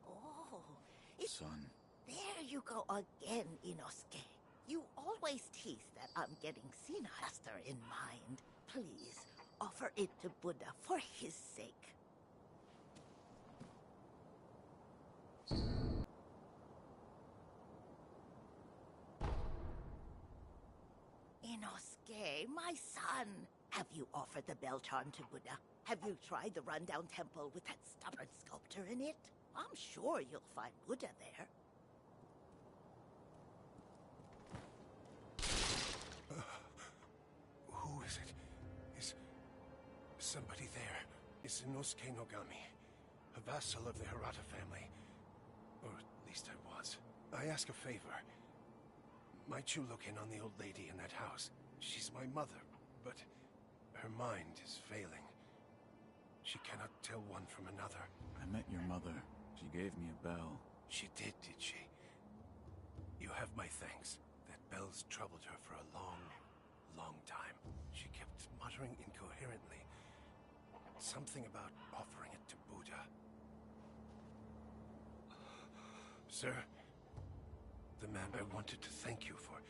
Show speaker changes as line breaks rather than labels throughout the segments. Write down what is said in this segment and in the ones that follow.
Oh,
Son.
there you go again, Inosuke. You always tease that I'm getting Sinaster in mind. Please, offer it to Buddha for his sake. Inosuke, my son. Have you offered the bell charm to Buddha? Have you tried the rundown temple with that stubborn sculptor in it? I'm sure you'll find Buddha there.
Who is it? Is somebody there? Is Inosuke Nogami, a vassal of the Hirata family. Or at least I was. I ask a favor. Might you look in on the old lady in that house? She's my mother, but her mind is failing. She cannot tell one from another.
I met your mother. She gave me a bell.
She did she? You have my thanks. That bell's troubled her for a long time. She kept muttering incoherently. Something about offering it to Buddha. Sir, the man I wanted to thank you for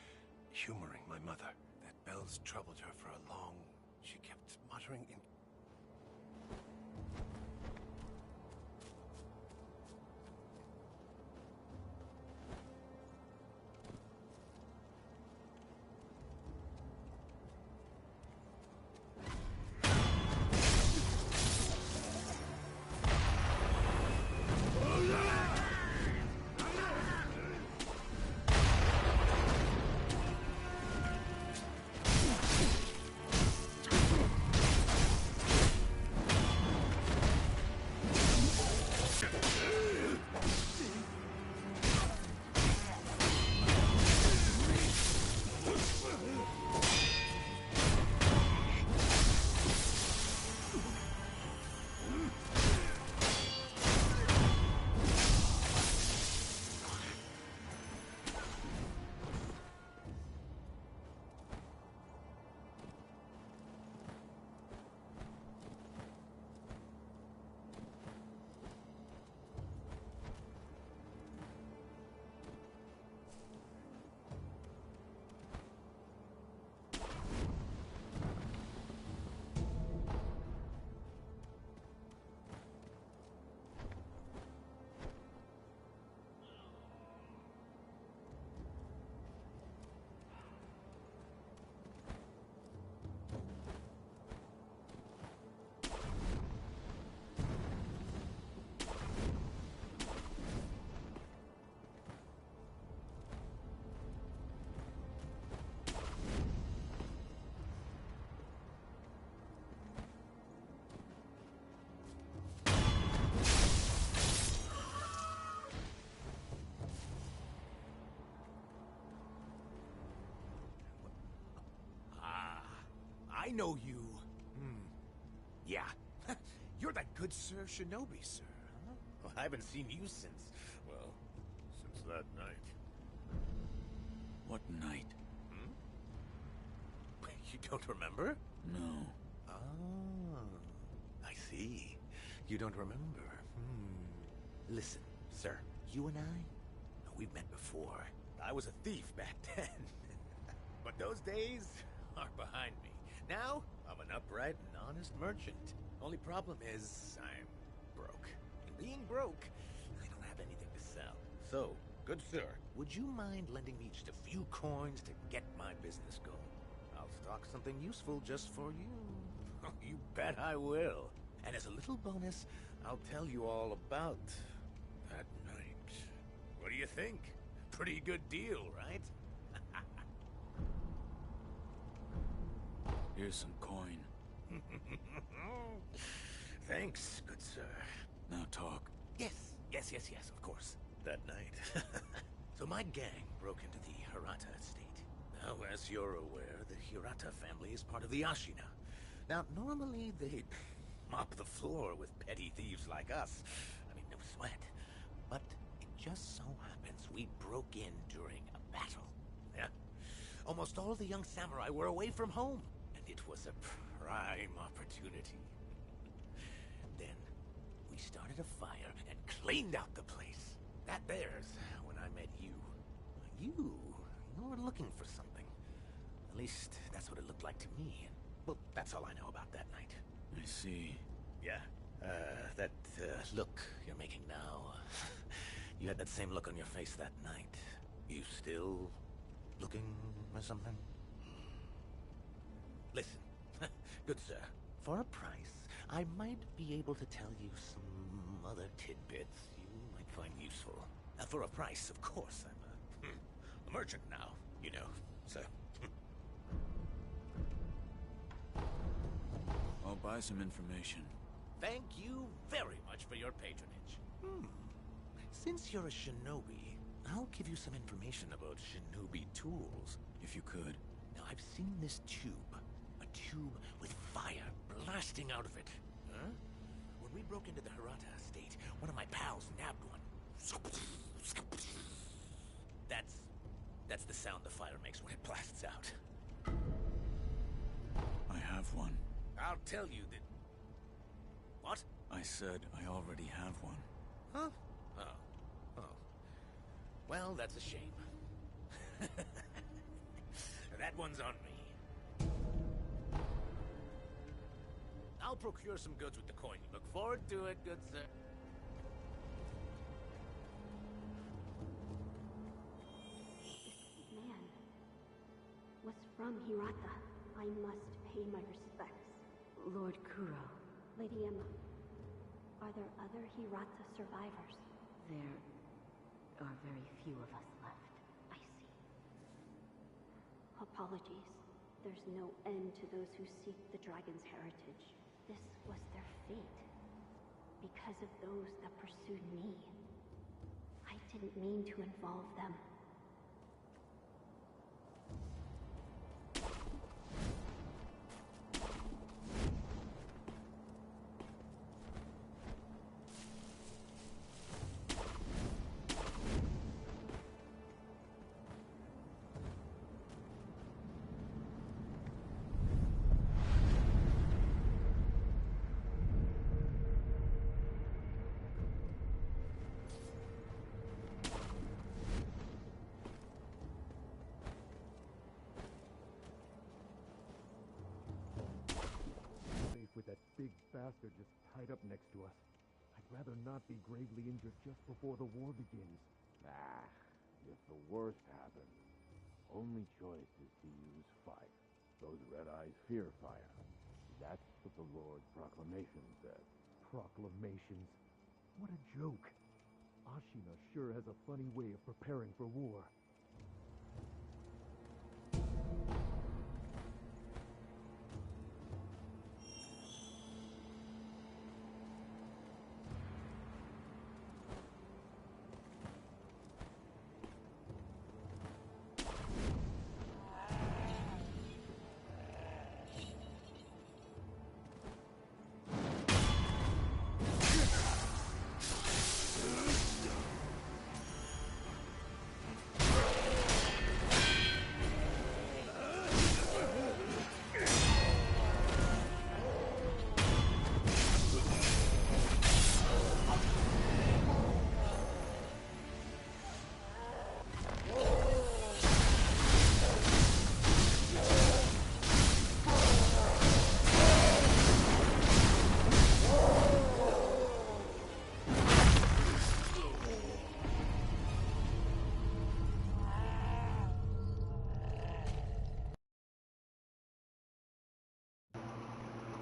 humoring my mother. That bell's troubled her for a long... She kept muttering in...
I know you. Yeah. You're that good Sir Shinobi, sir. Huh? Well, I haven't seen you since, well, since that night.
What night?
You don't remember?
No.
Ah, I see. You don't remember. Listen, sir, you and we've met before. I was a thief back then. But those days are behind me. Now, I'm an upright and honest merchant. Only problem is, I'm broke. And being broke, I don't have anything to sell. So, good sir, would you mind lending me just a few coins to get my business going? I'll stock something useful just for you. You bet I will. And as a little bonus, I'll tell you all about that night. What do you think? Pretty good deal, right?
Here's some coin.
Thanks, good sir.
Now talk.
Yes, of course. That night. So my gang broke into the Hirata estate. Now, as you're aware, the Hirata family is part of the Ashina. Now, normally they'd mop the floor with petty thieves like us. I mean, no sweat. But it just so happens we broke in during a battle. Yeah. Almost all the young samurai were away from home. And it was a prime opportunity. Then, started a fire and cleaned out the place. That there's when I met you. You were looking for something. At least, that's what it looked like to me. Well, that's all I know about that night.
I see.
Yeah, that look you're making now. You had that same look on your face that night. You still looking or something? Listen, good sir, for a price, I might be able to tell you some other tidbits you might find useful. For a price, of course. I'm a merchant now, you know, so...
I'll buy some information.
Thank you very much for your patronage. Since you're a shinobi, I'll give you some information about shinobi tools.
If you could.
Now, I've seen this tube. A tube with fire blasting out of it. Huh? When we broke into the Hirata estate, one of my pals nabbed one. That's the sound the fire makes when it blasts out.
I have one.
I'll tell you that... What?
I said I already have one.
Huh? Oh. Well, that's a shame. That one's on me. I'll procure some goods with the coin. Look forward to it, good sir.
This man was from Hirata. I must pay my respects.
Lord Kuro,
Lady Emma, are there other Hirata survivors?
there are very few of us left.
I see. Apologies. There's no end to those who seek the dragon's heritage. This was their fate. Because of those that pursued me. I didn't mean to involve them.
With that big bastard just tied up next to us. I'd rather not be gravely injured just before the war begins.
If the worst happens, only choice is to use fire. Those red eyes fear fire. That's what the Lord's proclamation said.
Proclamations? What a joke. Ashina sure has a funny way of preparing for war.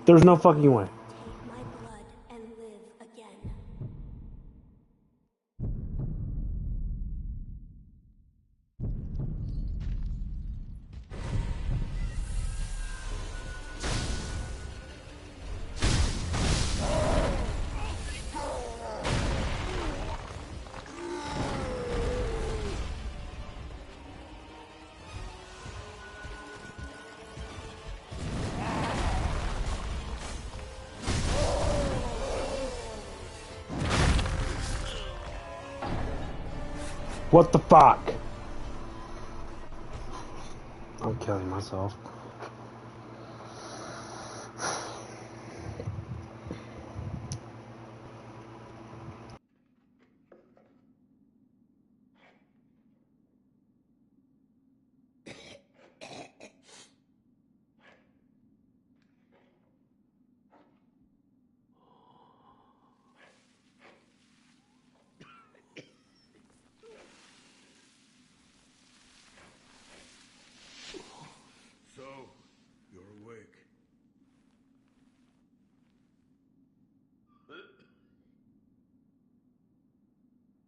There's no fucking way.
Take my blood and live again.
What the fuck? I'm killing myself.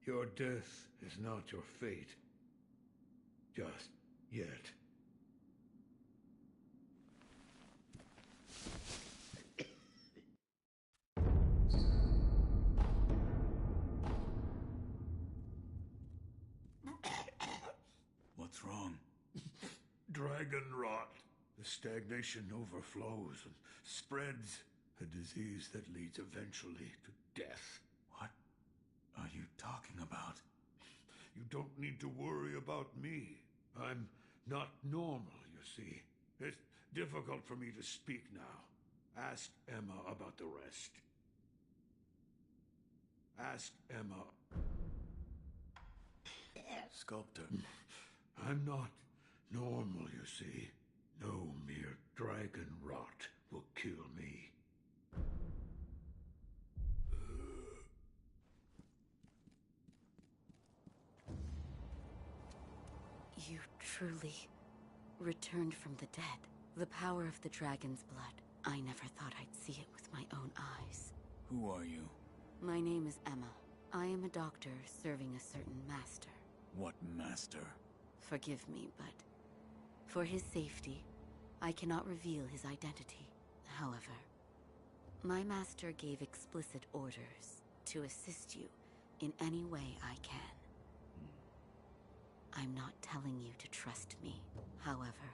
Your death is not your fate. Just yet.
What's wrong?
Dragon rot. The stagnation overflows and spreads. A disease that leads eventually to death.
What are you talking about?
You don't need to worry about me. I'm not normal, you see. It's difficult for me to speak now. Ask Emma about the rest. Ask Emma.
Sculptor.
I'm not normal, you see. No mere dragon rot will kill me.
You truly returned from the dead. The power of the dragon's blood. I never thought I'd see it with my own eyes.
Who are you?
My name is Emma. I am a doctor serving a certain master.
What master?
Forgive me, but for his safety, I cannot reveal his identity. However, my master gave explicit orders to assist you in any way I can. I'm not telling you to trust me. However,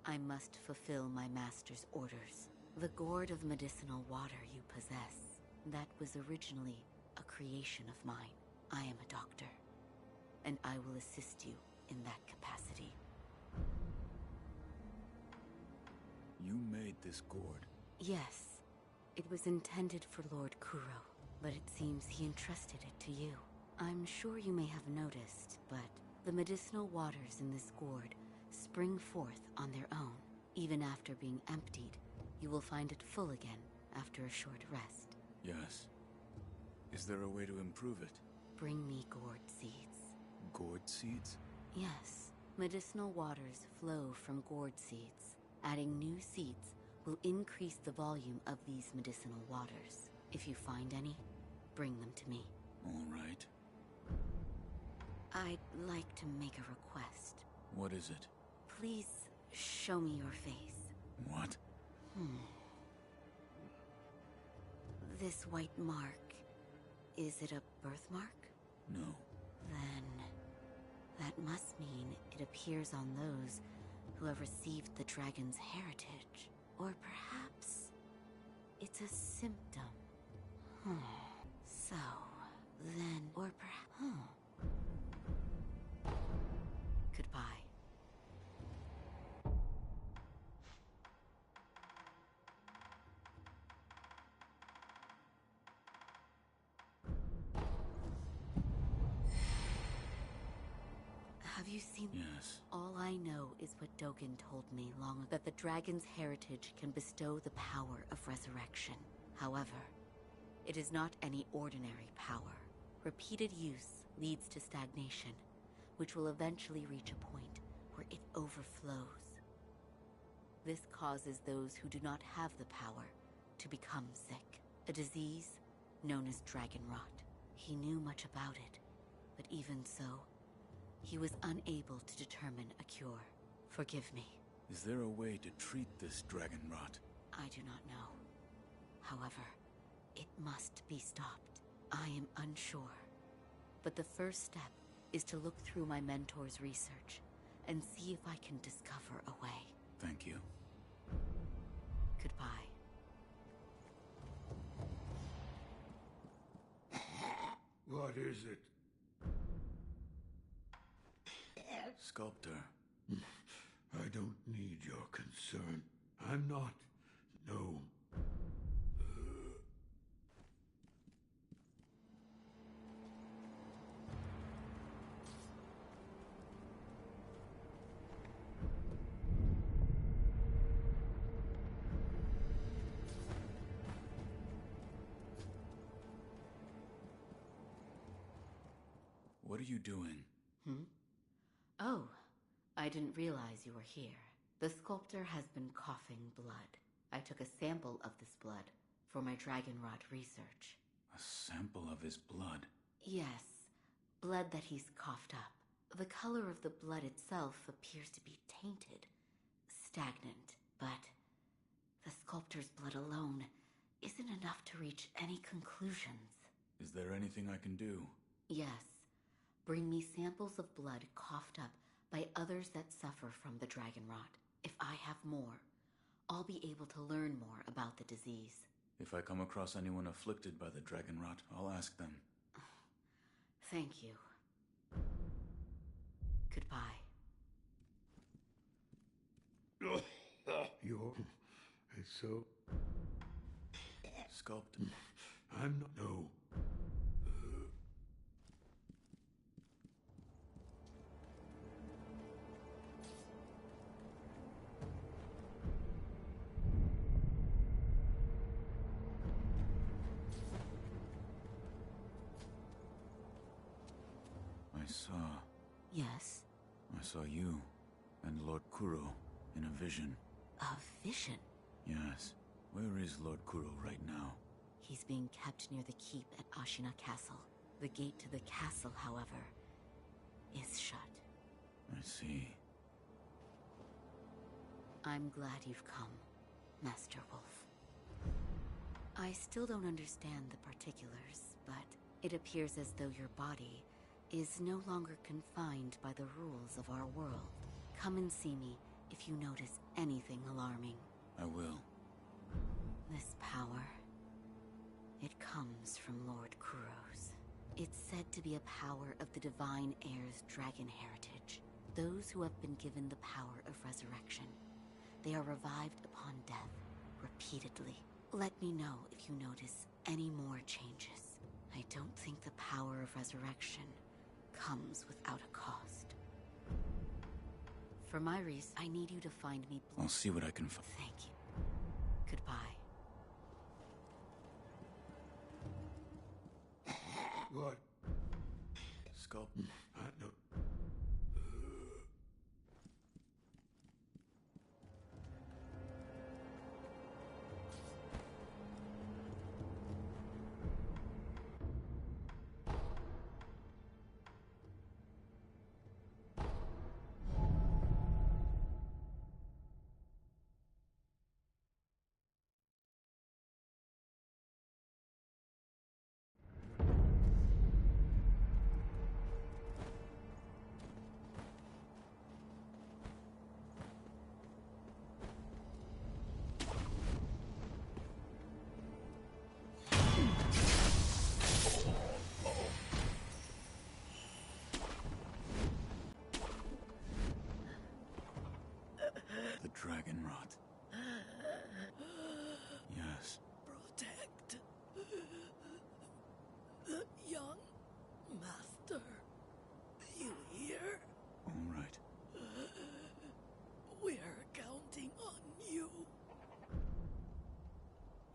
I must fulfill my master's orders. The gourd of medicinal water you possess, that was originally a creation of mine. I am a doctor, and I will assist you in that capacity.
You made this gourd?
Yes. It was intended for Lord Kuro, but it seems he entrusted it to you. I'm sure you may have noticed, but the medicinal waters in this gourd spring forth on their own. Even after being emptied, you will find it full again after a short rest.
Yes. Is there a way to improve it?
Bring me gourd seeds.
Gourd seeds?
Yes. Medicinal waters flow from gourd seeds. Adding new seeds will increase the volume of these medicinal waters. If you find any, bring them to me.
All right.
I'd like to make a request.
What is it?
Please show me your face.
What?
This white mark, is it a birthmark?
No.
Then that must mean it appears on those who have received the dragon's heritage. Or perhaps it's a symptom. So, then, or perhaps... Goodbye. Have you seen...
Yes.
All I know is what Dogen told me long ago, that the dragon's heritage can bestow the power of resurrection. However, it is not any ordinary power. Repeated use leads to stagnation, which will eventually reach a point where it overflows. This causes those who do not have the power to become sick. A disease known as dragon rot. He knew much about it, but even so, he was unable to determine a cure. Forgive me.
Is there a way to treat this dragon rot?
I do not know. However, it must be stopped. I am unsure. But the first step is to look through my mentor's research and see if I can discover a way.
Thank you.
Goodbye.
What is it?
Sculptor.
I don't need your concern. I'm not... No.
What are you doing?
Oh, I didn't realize you were here. The sculptor has been coughing blood. I took a sample of this blood for my dragon rot research.
A sample of his blood?
Yes, Blood that he's coughed up. The color of the blood itself appears to be tainted, stagnant, but the sculptor's blood alone isn't enough to reach any conclusions.
Is there anything I can do?
Yes. Bring me samples of blood coughed up by others that suffer from the dragon rot. If I have more, I'll be able to learn more about the disease.
If I come across anyone afflicted by the dragon rot, I'll ask them.
Thank you. Goodbye.
It's so...
Sculpted.
I'm not... No.
Yes?
I saw you and Lord Kuro in a vision.
A vision?
Yes. Where is Lord Kuro right now?
He's being kept near the keep at Ashina Castle. The gate to the castle, however, is shut.
I see.
I'm glad you've come, Master Wolf. I still don't understand the particulars, but it appears as though your body is no longer confined by the rules of our world. Come and see me if you notice anything alarming.
I will.
This power, it comes from Lord Kuro's. It's said to be a power of the Divine Heir's dragon heritage. Those who have been given the power of resurrection. They are revived upon death, repeatedly. Let me know if you notice any more changes. I don't think the power of resurrection comes without a cost. For my reason, I need you to find me...
I'll see what I can find.
Thank you. Goodbye.
What?
Sculpt.
No.
The dragon rot. Yes.
Protect the young master. You hear?
All right.
We're counting on you.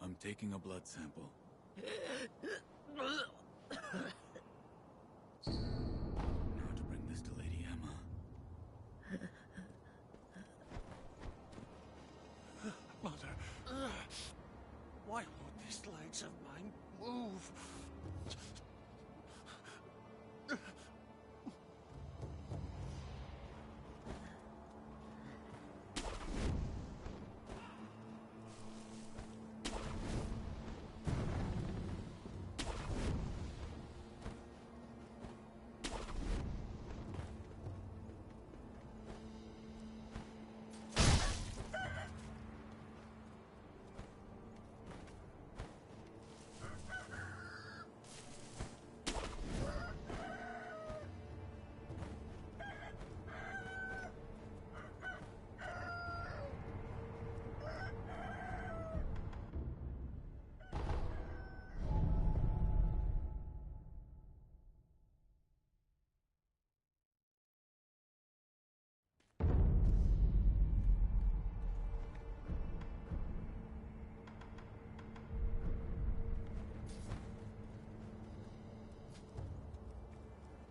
I'm taking a blood sample. Now to bring this to Lady Emma.
Mother, why won't these legs of mine move?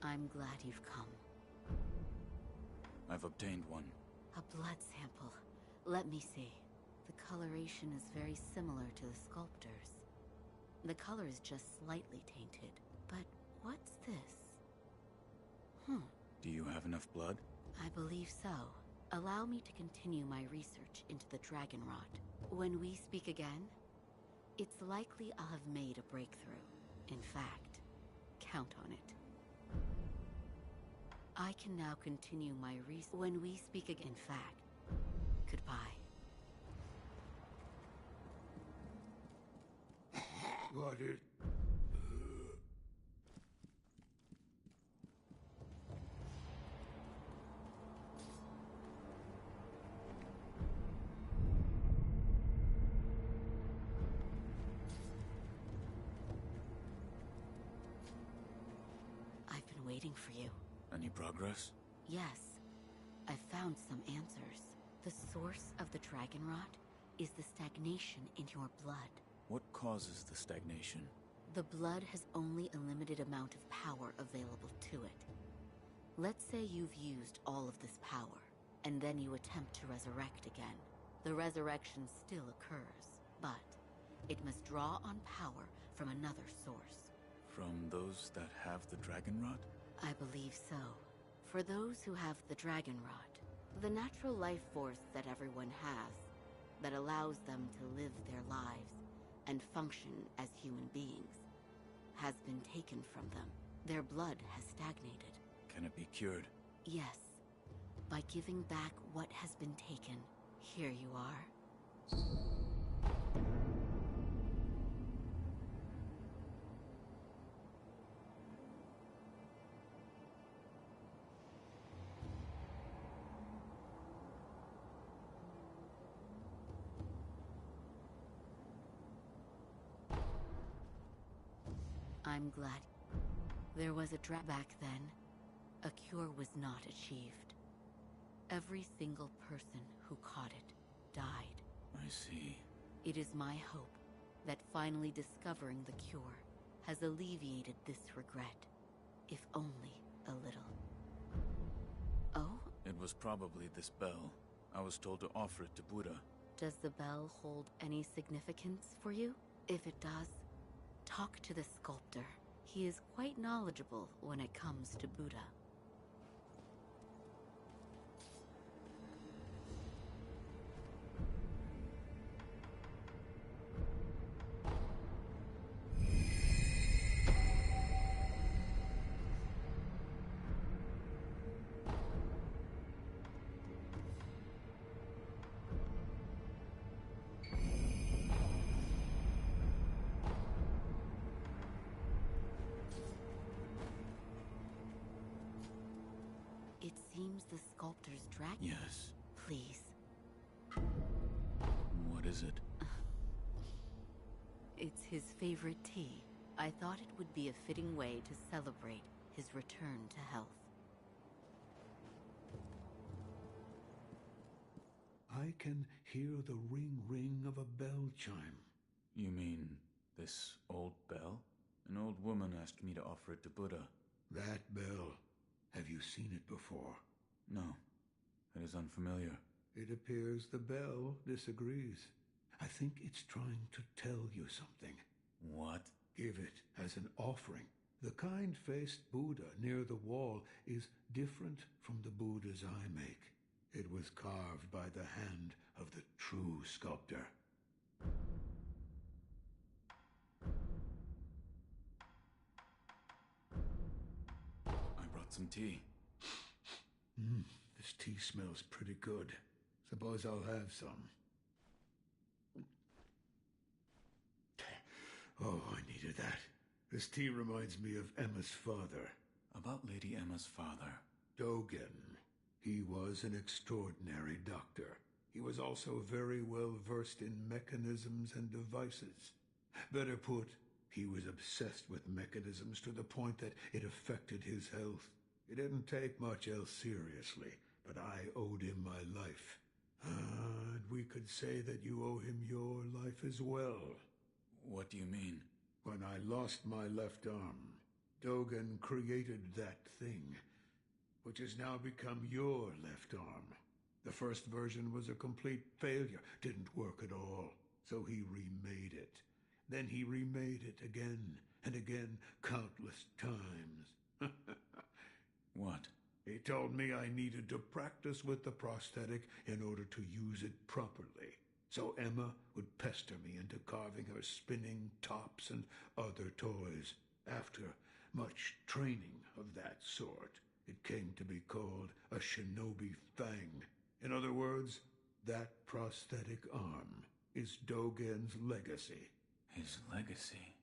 I'm glad you've come.
I've obtained one.
A blood sample. Let me see. The coloration is very similar to the sculptor's. The color is just slightly tainted. But what's this?
Do you have enough blood?
I believe so. Allow me to continue my research into the dragon rot. When we speak again, it's likely I'll have made a breakthrough. In fact, count on it. I can now continue my research. When we speak again, in fact, goodbye.
What is...
I've been waiting for you.
Any progress?
Yes, I've found some answers. The source of the dragon rot is the stagnation in your blood.
What causes the stagnation?
The blood has only a limited amount of power available to it. Let's say you've used all of this power, and then you attempt to resurrect again. The resurrection still occurs, but it must draw on power from another source.
From those that have the dragon rot?
I believe so. For those who have the dragon rot, the natural life force that everyone has, that allows them to live their lives and function as human beings, has been taken from them. Their blood has stagnated.
Can it be cured?
Yes. By giving back what has been taken. Here you are. I'm glad. There was a back then. A cure was not achieved. Every single person who caught it died.
I see.
It is my hope that finally discovering the cure has alleviated this regret, if only a little. Oh?
It was probably this bell. I was told to offer it to Buddha.
Does the bell hold any significance for you? If it does, talk to the sculptor. He is quite knowledgeable when it comes to Buddha. It seems the sculptor's dragon.
Yes.
Please.
What is it?
It's his favorite tea. I thought it would be a fitting way to celebrate his return to health.
I can hear the ring of a bell chime.
You mean this old bell? An old woman asked me to offer it to Buddha.
That bell. Have you seen it before?
No. It is unfamiliar.
It appears the bell disagrees. I think it's trying to tell you something.
What?
Give it as an offering. The kind-faced Buddha near the wall is different from the Buddhas I make. It was carved by the hand of the true sculptor.
I brought some tea.
This tea smells pretty good. Suppose I'll have some. Oh, I needed that. This tea reminds me of Emma's father.
About Lady Emma's father.
Dogen. He was an extraordinary doctor. He was also very well versed in mechanisms and devices. Better put, he was obsessed with mechanisms to the point that it affected his health. He didn't take much else seriously, but I owed him my life. And we could say that you owe him your life as well.
What do you mean?
When I lost my left arm, Dogen created that thing, which has now become your left arm. The first version was a complete failure, didn't work at all, so he remade it. Then he remade it again and again, countless times.
What?
He told me I needed to practice with the prosthetic in order to use it properly. So Emma would pester me into carving her spinning tops and other toys. After much training of that sort, it came to be called a shinobi fang. In other words, that prosthetic arm is Dogen's legacy.
His legacy?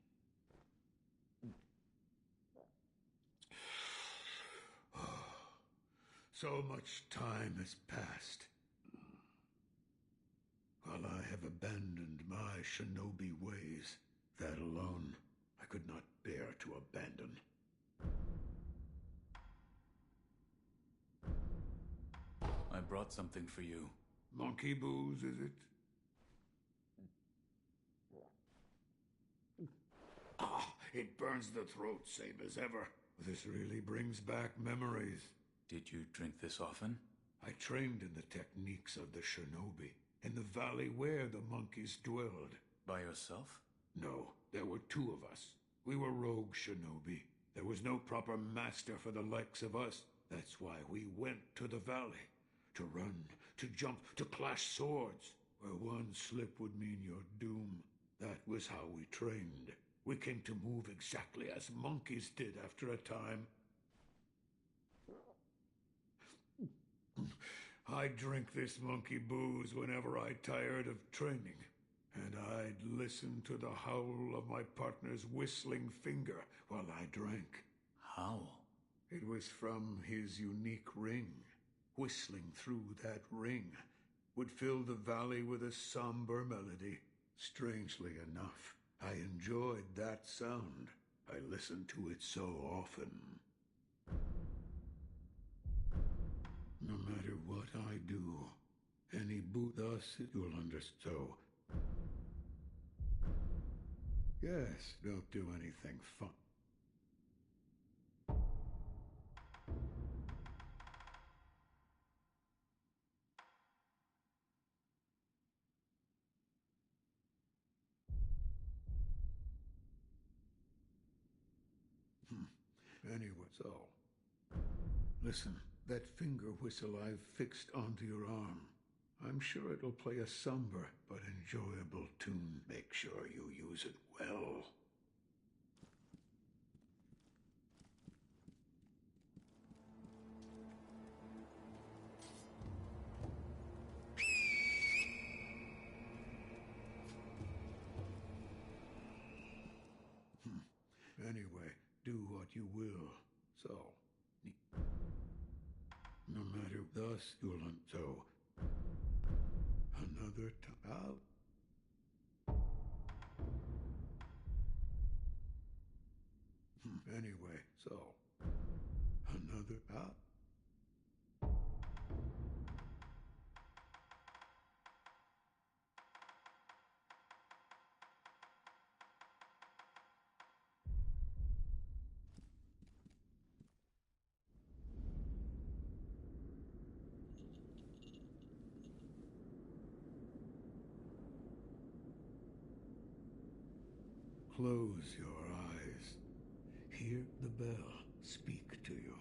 So much time has passed. While I have abandoned my shinobi ways, that alone I could not bear to abandon.
I brought something for you.
Monkey booze, is it? Ah, it burns the throat, same as ever. This really brings back memories.
Did you drink this often?
I trained in the techniques of the shinobi, in the valley where the monkeys dwelled.
By yourself?
No, there were two of us. We were rogue shinobi. There was no proper master for the likes of us. That's why we went to the valley. To run, to jump, to clash swords. Where one slip would mean your doom. That was how we trained. We came to move exactly as monkeys did after a time. I'd drink this monkey booze whenever I tired of training. And I'd listen to the howl of my partner's whistling finger while I drank.
Howl?
It was from his unique ring. Whistling through that ring would fill the valley with a somber melody. Strangely enough, I enjoyed that sound. I listened to it so often. No matter what I do, any boot thus you'll understand. Yes, don't do anything fun. Anyway, so... Listen, that finger whistle I've fixed onto your arm. I'm sure it'll play a somber but enjoyable tune. Make sure you use it well. Anyway, do what you will. So, no matter thus you'll so another time. Anyway, so another out. Close your eyes. Hear the bell speak to you.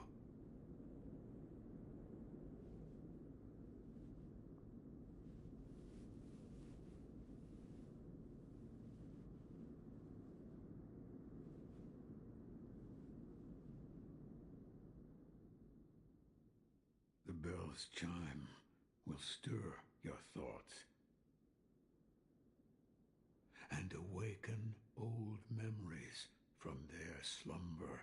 The bell's chime will stir your thoughts and awaken old memories from their slumber.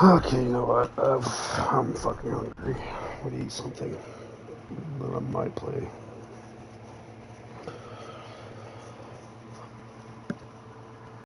Okay, you know what? I'm fucking hungry. I'm gonna eat something. that I might play.